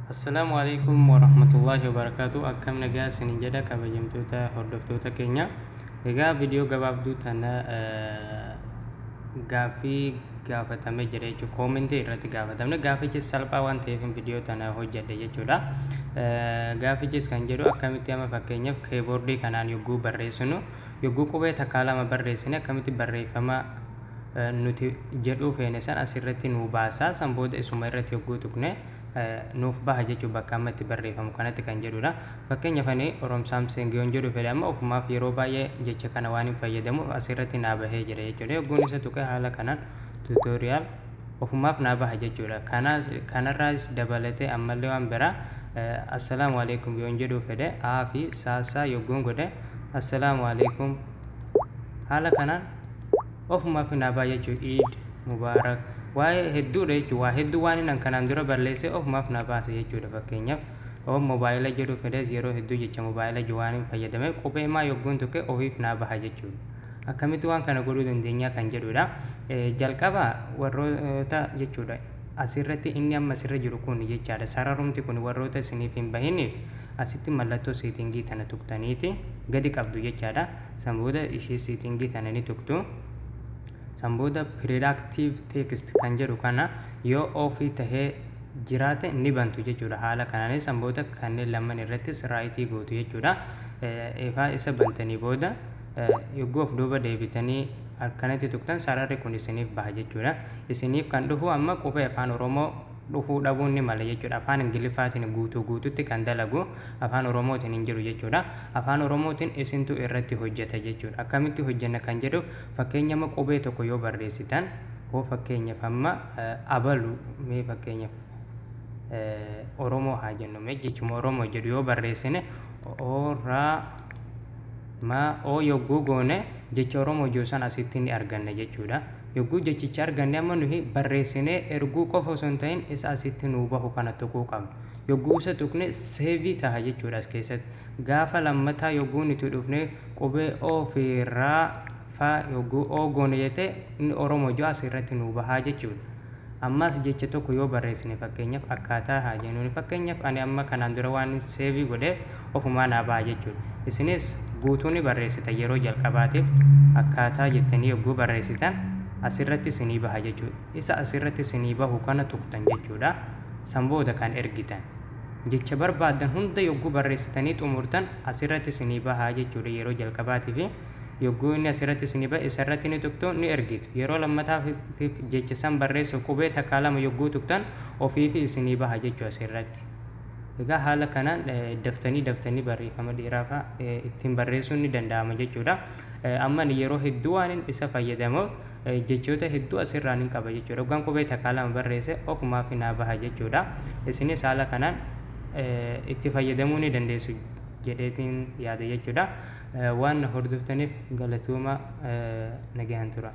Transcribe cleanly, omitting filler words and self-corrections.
Assalamualaikum warahmatullahi wabarakatuh. Akkam nagaa isin jedha kabajamtoota hordoftoota keenya. Egaa viidiyoo gabaabduu tana gaaffii gaafatame jira jechuudha. Koomentii irratti gaafatamne gaafichi salphaa waan ta'eef viidiyoo tana hojjedhe jechuudha. Gaafichis kan jedhu akkamitti ama fakkeenyaaf keeboordii kanaan yogguu barreessinu yogguu qubee takkaa lama barreessine akkamitti barreeffama nuti jedhuu feene san asirratti nu baasaa san booda isuma irratti yogguu tuqne nuuf baha jechuudha bakka ammatti barreeffamu kanatti kan jedhudha. Fakkeenyaaf ani Oromsaam Seengiyoon jedhu fedhe amma ofumaaf yeroo baay'ee jecha kana waan hin fayyadamu asirratti naa bahee jira jechuudha. Yogguun isa tuqe haala kanaan tuutoriyaal ofumaaf naa baha jechuudha. Kanarraas dabalatee ammallee waan biraa assalaamu alaikum yoon jedhu fedhe aa fi saasaa yogguun godhe assalaamu alaikum haala kanaan ofumaaf naa baha jechuudha. Iid mubaarak waa'ee hedduudha jechuudha. Waa hedduu waan inni kanaan dura balleessee ofumaaf na baase jechuudha. Fakkeenyaaf moobaayila jedhu fedhes yeroo hedduu jecha moobaayila waan hin fayyadame qubee maa yogguun tuqe ofiif na baha jechuudha. Akkamitti waan kana godhuu dandeenya kan jedhudha. Jalqaba warroota jechuudha asirratti inni amma asirra jiru kun jechaadha. Sararumti kun warroota isiniif hin bahiniif asitti mallattoo seetingii tana tuqtaniiti gadi qabdu jechaadha. San booda ishee seetingii tana ni tuqtu. San booda productive text kan jedhu kana yoo ofii tahee jiraate ni bantu jechuudha. Haala kanaanis san booda kanneen lamaan irrattis raayitii gootu jechuudha. Ifaa isa bantanii booda yogguu of duuba deebitanii akkanatti tuqtan sararri kun isiniif baha jechuudha. Isiniif kan dhufu amma qubee afaan Oromoo dhufuu dhabuun ni mala jechuudha. Afaan Ingiliffaatiin guutuutti kan dalagu afaan Oromootiin hin jiru jechuudha. Afaan Oromootiin isintu irratti hojjeta jechuudha. Akkamitti hojjenna kan jedhu fakkeenyaaf qubee tokko yoo barreessitan hoo fakkeenyaaf amma abalu mee fakkeenyaaf Oromoo haa jennu mee jechuma Oromoo jedhu yoo barreessine oo yogguu goone jecha Oromoo joosan asitti ni arganna jechuudha. Yogguu jechicha arganne amma nuyi barreessinee erguu qofa osoo hin ta'in isa asitti nuu bahu kana tuquu qabna. Yogguu isa tuqne seevii taha jechuudha as keessatti. Gaafa lammataa yogguu nuti dhufne qubee ofirraa faa yogguu oo goone jette inni Oromoo joo asirratti nuu bahaa jechuudha. Ammas jecha tokko yoo barreessine fakkeenyaaf akkaataa haa jennuun fakkeenyaaf ani amma kanaan dura waan seevii godheef ofumaa naa baha jechuudha. Isinis guutuu ni barreessita yeroo jalqabaatiif akkaataa jettanii yogguu barreessitan asirratti isinii baha jechuudha. Isa asirratti isinii bahu kana tuqtan jechuudha. San booda kan ergitan jecha barbaadan hunda yogguu barreessitanii xumurtan asirratti isinii baha jechuudha yeroo jalqabaatiif. Yogguu inni asirratti isinii bahe isarratti ni tuqtu ni ergitu. Yeroo lammataatiif jecha san barreessuuf qubee takkaa lama yogguu tuqtan ofiif isinii baha jechuudha asirratti. Egaa haala kanaan daftanii barreeffama dheeraa ittiin barreessuun ni danda'ama jechuudha. Amma yeroo hedduu waan isa fayyadamuuf jechoota hedduu asirraa ni qaba jechuudha. Yoggaan qubee takkaa lama barreesse ofumaaf na baha jechuudha. Isinis haala kanaan itti fayyadamuu ni dandeessu jedheetiin yaada jechuudha. Waan hordoftaniif galatooma nagaan tura.